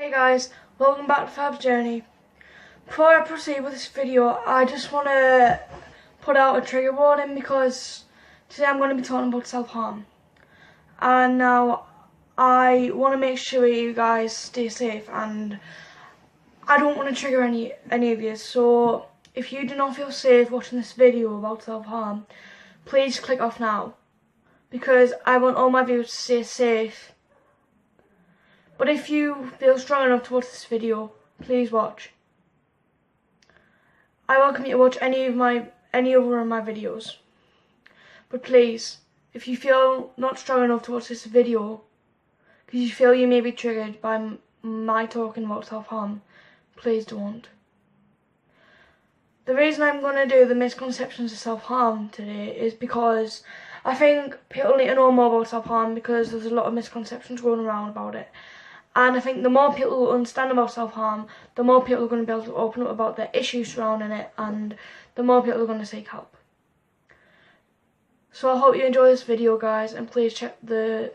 Hey guys, welcome back to Fab's Journey. Before I proceed with this video, I just want to put out a trigger warning because today I'm going to be talking about self-harm. And now I want to make sure you guys stay safe, and I don't want to trigger any of you. So if you do not feel safe watching this video about self-harm, please click off now, because I want all my viewers to stay safe. But if you feel strong enough to watch this video, please watch. I welcome you to watch any other of my videos. But please, if you feel not strong enough to watch this video, because you feel you may be triggered by my talking about self-harm, please don't. The reason I'm going to do the misconceptions of self-harm today is because I think people need to know more about self-harm, because there's a lot of misconceptions going around about it. And I think the more people understand about self-harm, the more people are going to be able to open up about their issues surrounding it, and the more people are going to seek help. So I hope you enjoy this video, guys, and please check the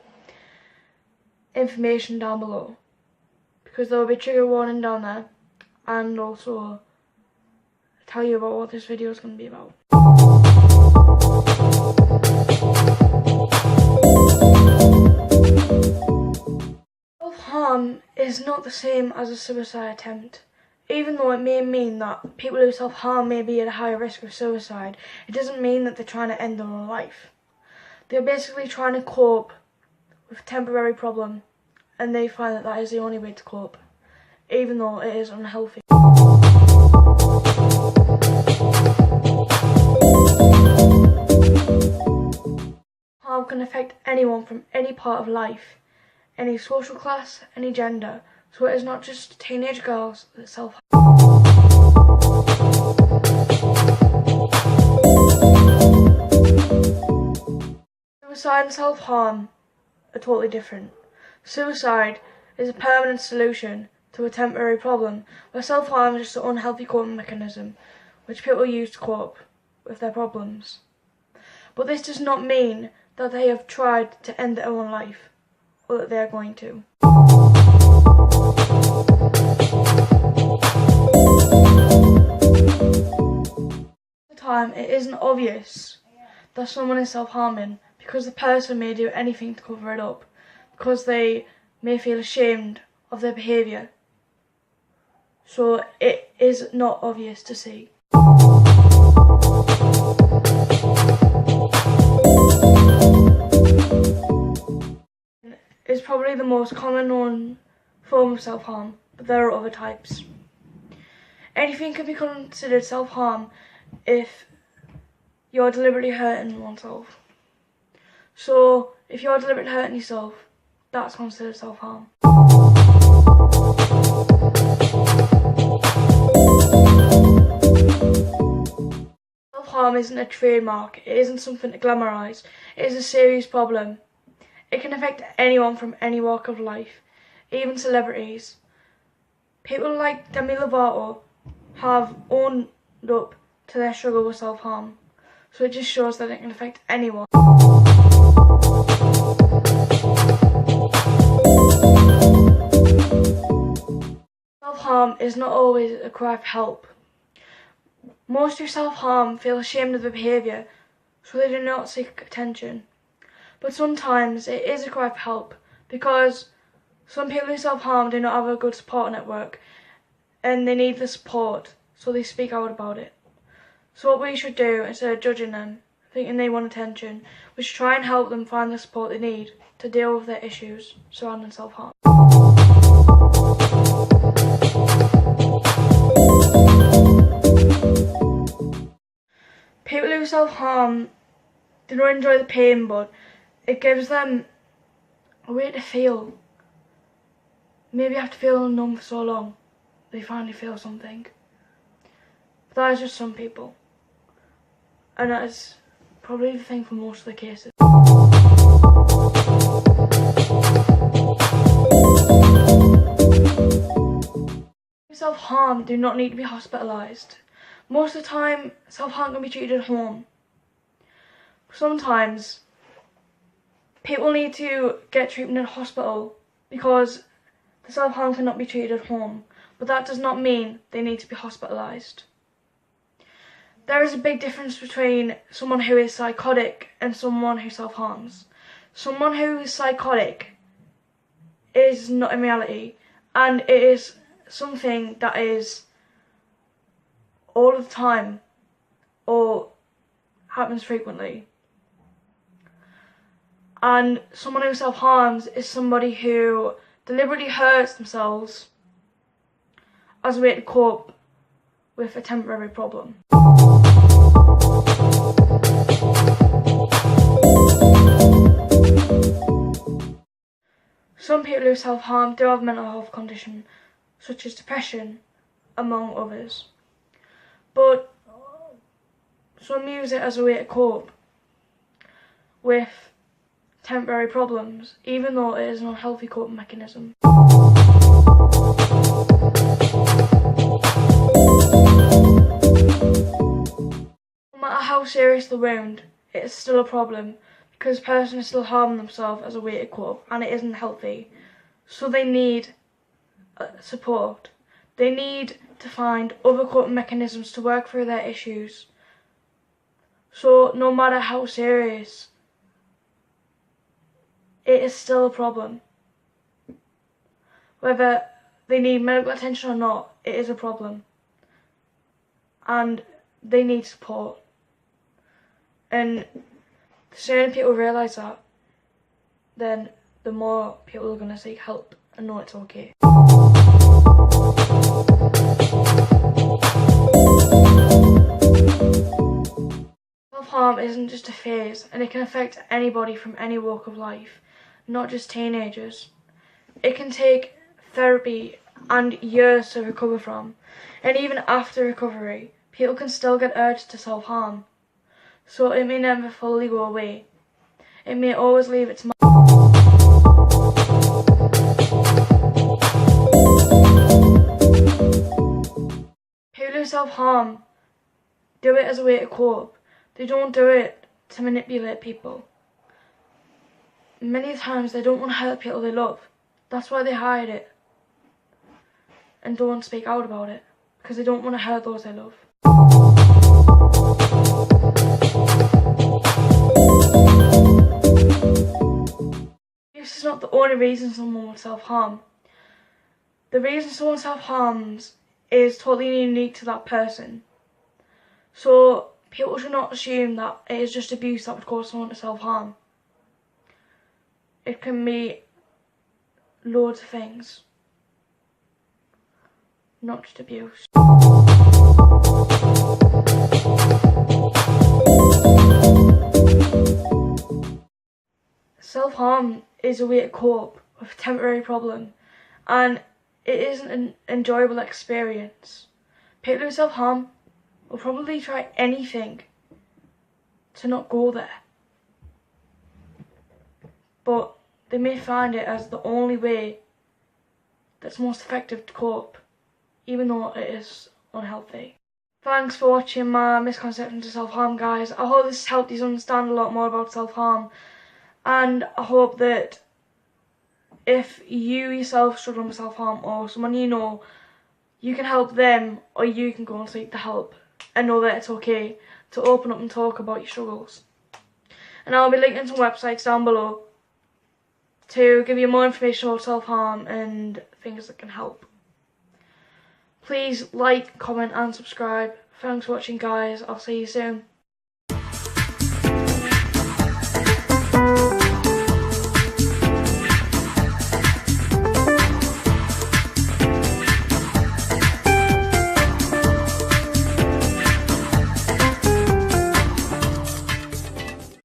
information down below, because there will be a trigger warning down there, and also tell you about what this video is going to be about. Self-harm is not the same as a suicide attempt. Even though it may mean that people who self-harm may be at a higher risk of suicide, it doesn't mean that they're trying to end their own life. They're basically trying to cope with a temporary problem, and they find that that is the only way to cope, even though it is unhealthy. Harm can affect anyone from any part of life, any social class, any gender, so it is not just teenage girls that self-harm. Suicide and self-harm are totally different. Suicide is a permanent solution to a temporary problem, where self-harm is just an unhealthy coping mechanism which people use to cope with their problems. But this does not mean that they have tried to end their own life, or that they are going to. At the time, it isn't obvious that someone is self-harming, because the person may do anything to cover it up, because they may feel ashamed of their behaviour. So it is not obvious to see. Is probably the most common known form of self-harm, but there are other types. Anything can be considered self-harm if you're deliberately hurting oneself. So if you're deliberately hurting yourself, that's considered self-harm. Self-harm isn't a trademark, it isn't something to glamorise, it is a serious problem. It can affect anyone from any walk of life, even celebrities. People like Demi Lovato have owned up to their struggle with self-harm, so it just shows that it can affect anyone. Self-harm is not always a cry for help. Most who self-harm feel ashamed of their behaviour, so they do not seek attention. But sometimes it is a cry for help, because some people who self-harm do not have a good support network, and they need the support, so they speak out about it. So what we should do, instead of judging them, thinking they want attention, we should try and help them find the support they need to deal with their issues surrounding self-harm. People who self-harm do not enjoy the pain, but it gives them a way to feel. Maybe after feeling numb for so long, they finally feel something. But that is just some people. And that is probably the thing for most of the cases. Self-harm do not need to be hospitalised. Most of the time, self-harm can be treated at home. Sometimes people need to get treatment in hospital because the self-harm cannot be treated at home, but that does not mean they need to be hospitalised. There is a big difference between someone who is psychotic and someone who self-harms. Someone who is psychotic is not in reality, and it is something that is all of the time or happens frequently. And someone who self-harms is somebody who deliberately hurts themselves as a way to cope with a temporary problem. Some people who self-harm do have a mental health condition, such as depression, among others. But some use it as a way to cope with temporary problems, even though it is an unhealthy coping mechanism. No matter how serious the wound, it is still a problem because the person is still harming themselves as a way to cope, and it isn't healthy. So they need support. They need to find other coping mechanisms to work through their issues. So no matter how serious, it is still a problem. Whether they need medical attention or not, it is a problem. And they need support. And the sooner people realise that, then the more people are going to seek help and know it's okay. Self-harm isn't just a phase, and it can affect anybody from any walk of life, not just teenagers. It can take therapy and years to recover from, and even after recovery, people can still get urged to self-harm. So it may never fully go away. It may always leave its mark. People who self-harm do it as a way to cope. They don't do it to manipulate people. Many times they don't want to hurt people they love. That's why they hide it and don't speak out about it, because they don't want to hurt those they love. This is not the only reason someone will self-harm. The reason someone self-harms is totally unique to that person. So people should not assume that it is just abuse that would cause someone to self-harm. It can be loads of things, not just abuse. Self-harm is a way to cope with a temporary problem, and it isn't an enjoyable experience. People who self-harm will probably try anything to not go there, but they may find it as the only way that's most effective to cope, even though it is unhealthy. Thanks for watching my misconceptions of self-harm, guys. I hope this helped you understand a lot more about self-harm, and I hope that if you yourself struggle with self-harm or someone you know, you can help them, or you can go and seek the help and know that it's okay to open up and talk about your struggles. And I'll be linking some websites down below to give you more information about self-harm and things that can help. Please like, comment and subscribe. Thanks for watching, guys. I'll see you soon.